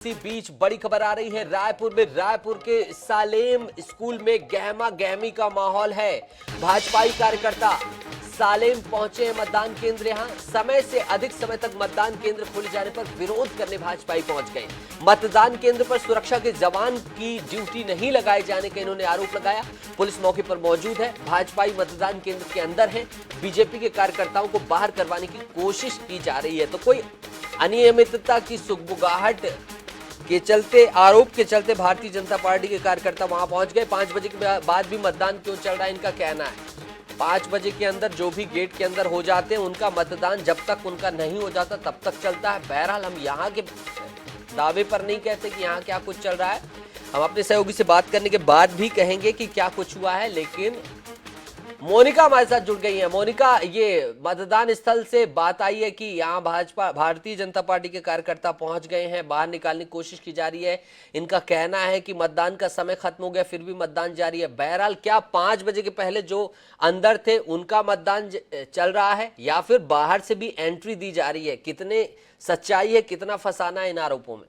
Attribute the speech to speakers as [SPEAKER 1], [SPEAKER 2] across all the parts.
[SPEAKER 1] इसी बीच बड़ी खबर आ रही है रायपुर में। रायपुर के सालेम स्कूल में गहमा गहमी का माहौल है। भाजपाई कार्यकर्ता सालेम पहुंचे हैं मतदान केंद्र। यहां समय से अधिक समय तक मतदान केंद्र खोले जाने पर विरोध करने भाजपाई पहुंच गए। मतदान केंद्र पर सुरक्षा के जवान की ड्यूटी नहीं लगाए जाने का इन्होंने आरोप लगाया। पुलिस मौके पर मौजूद है। भाजपाई मतदान केंद्र के अंदर है। बीजेपी के कार्यकर्ताओं को बाहर करवाने की कोशिश की जा रही है। तो कोई अनियमितता की सुगबुगाहट के चलते, आरोप के चलते भारतीय जनता पार्टी के कार्यकर्ता वहां पहुंच गए। 5 बजे के बाद भी मतदान क्यों चल रहा है, इनका कहना है 5 बजे के अंदर जो भी गेट के अंदर हो जाते हैं उनका मतदान जब तक उनका नहीं हो जाता तब तक चलता है। बहरहाल हम यहाँ के दावे पर नहीं कहते कि यहाँ क्या कुछ चल रहा है। हम अपने सहयोगी से बात करने के बाद भी कहेंगे कि क्या कुछ हुआ है। लेकिन मोनिका हमारे साथ जुड़ गई है। मोनिका, ये मतदान स्थल से बात आई है कि यहाँ भाजपा भारतीय जनता पार्टी के कार्यकर्ता पहुंच गए हैं, बाहर निकालने की कोशिश की जा रही है। इनका कहना है कि मतदान का समय खत्म हो गया फिर भी मतदान जारी है। बहरहाल क्या 5 बजे के पहले जो अंदर थे उनका मतदान चल रहा है या फिर बाहर से भी एंट्री दी जा रही है? कितने सच्चाई है, कितना फसाना है इन आरोपों में?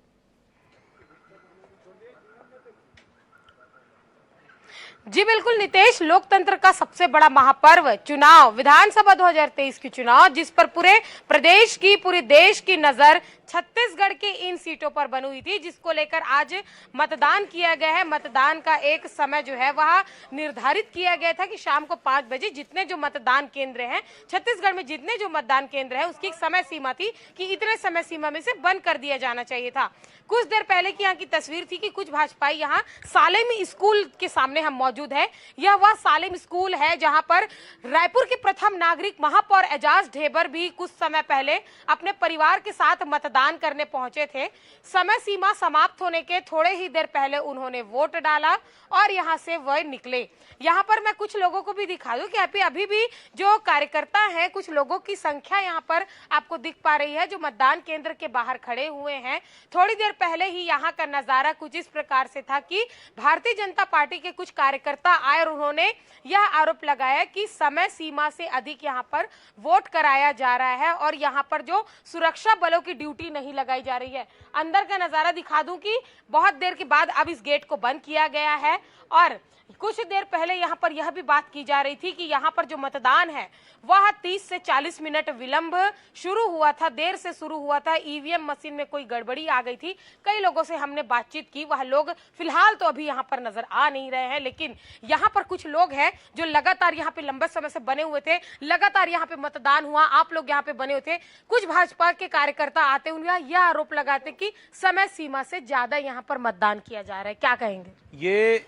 [SPEAKER 2] जी बिल्कुल नितेश, लोकतंत्र का सबसे बड़ा महापर्व चुनाव, विधानसभा 2023 की चुनाव, जिस पर पूरे प्रदेश की, पूरे देश की नजर छत्तीसगढ़ की इन सीटों पर बनी हुई थी, जिसको लेकर आज मतदान किया गया है। मतदान का एक समय जो है वह निर्धारित किया गया था कि शाम को 5 बजे जितने जो मतदान केंद्र हैं छत्तीसगढ़ में, जितने जो मतदान केंद्र है उसकी एक समय सीमा थी कि इतने समय सीमा में से बंद कर दिया जाना चाहिए था। कुछ देर पहले की यहाँ की तस्वीर थी कि कुछ भाजपाई यहाँ सालेम स्कूल के सामने हम मौजूद है। यह वह सालेम स्कूल है जहां पर रायपुर के प्रथम नागरिक महापौर एजाज ढेबर भी कुछ समय पहले अपने परिवार के साथ मतदान करने पहुंचे थे। समय सीमा समाप्त होने के थोड़े ही देर पहले उन्होंने वोट डाला और यहां से वह निकले। यहां पर मैं कुछ लोगों को भी दिखा दूं कि अभी भी जो कार्यकर्ता हैं, कुछ लोगों की संख्या यहां पर आपको दिख पा रही है जो मतदान केंद्र के बाहर खड़े हुए हैं। थोड़ी देर पहले ही यहां का नजारा कुछ इस प्रकार से था कि भारतीय जनता पार्टी के कुछ कार्यकर्ता आए और उन्होंने यह आरोप लगाया कि समय सीमा से अधिक यहां पर वोट कराया जा रहा है और यहां पर जो सुरक्षा बलों की ड्यूटी नहीं लगाई जा रही है। अंदर का नजारा दिखा दूं कि बहुत देर के बाद अब इस गेट को बंद किया गया है और कुछ देर पहले यहां पर यह भी बात की जा रही थी कि यहां पर जो मतदान है वह 30 से 40 मिनट विलंब शुरू हुआ था, देर से शुरू हुआ था। ईवीएम मशीन में कोई गड़बड़ी आ गई थी। कई लोगों से हमने बातचीत की, वह लोग फिलहाल तो अभी यहां पर नजर आ नहीं रहे हैं, लेकिन यहां पर कुछ लोग हैं जो लगातार यहां पे लंबे समय से बने हुए थे। लगातार यहां पे मतदान हुआ, आप लोग यहां पे बने हुए थे। कुछ भाजपा के कार्यकर्ता आते हुए यह आरोप लगाते कि समय सीमा से ज्यादा यहां पर मतदान किया जा रहा है। क्या कहेंगे?
[SPEAKER 3] ये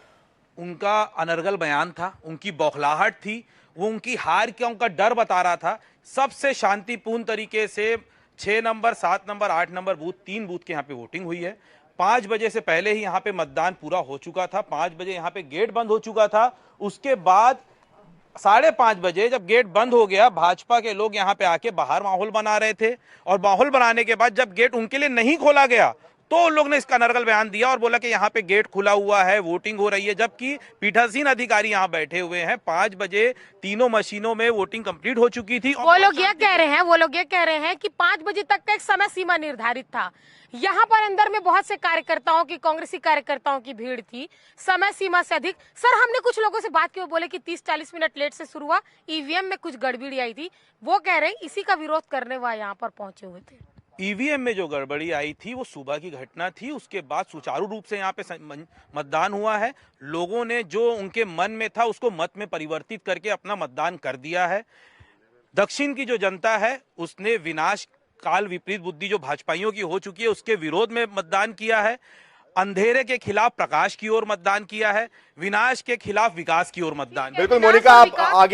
[SPEAKER 3] उनका अनर्गल बयान था, उनकी बौखलाहट थी, वो उनकी हार का उनका डर बता रहा था। सबसे शांतिपूर्ण तरीके से 6 number, 7 number, 8 number booth, 3 booth के यहाँ पे वोटिंग हुई है। 5 बजे से पहले ही यहाँ पे मतदान पूरा हो चुका था। 5 बजे यहाँ पे गेट बंद हो चुका था। उसके बाद 5:30 बजे जब गेट बंद हो गया, भाजपा के लोग यहाँ पे आके बाहर माहौल बना रहे थे और माहौल बनाने के बाद जब गेट उनके लिए नहीं खोला गया तो उन लोग ने इसका अनर्गल बयान दिया और बोला कि यहाँ पे गेट खुला हुआ है, वोटिंग हो रही है, जबकि पीठासीन अधिकारी यहाँ बैठे हुए हैं। 5 बजे तीनों मशीनों में वोटिंग कंप्लीट हो चुकी थी।
[SPEAKER 2] वो लोग ये कह रहे हैं कि 5 बजे तक का एक समय सीमा निर्धारित था। यहाँ पर अंदर में बहुत से कार्यकर्ताओं की, कांग्रेसी कार्यकर्ताओं की भीड़ थी, समय सीमा से अधिक। सर, हमने कुछ लोगों से बात की, वो बोले कि 30-40 मिनट लेट से शुरू हुआ, ईवीएम में कुछ गड़बड़ी आई थी। वो कह रहे हैं इसी का विरोध करने वह यहाँ पर पहुंचे हुए थे।
[SPEAKER 3] ईवीएम में जो गड़बड़ी आई थी वो सुबह की घटना थी। उसके बाद सुचारू रूप से यहाँ पे मतदान हुआ है। लोगों ने जो उनके मन में था उसको मत में परिवर्तित करके अपना मतदान कर दिया है। दक्षिण की जो जनता है उसने विनाश काल विपरीत बुद्धि जो भाजपाइयों की हो चुकी है उसके विरोध में मतदान किया है। अंधेरे के खिलाफ प्रकाश की ओर मतदान किया है, विनाश के खिलाफ विकास की ओर मतदान।
[SPEAKER 4] बिल्कुल मोनिका, आप आगे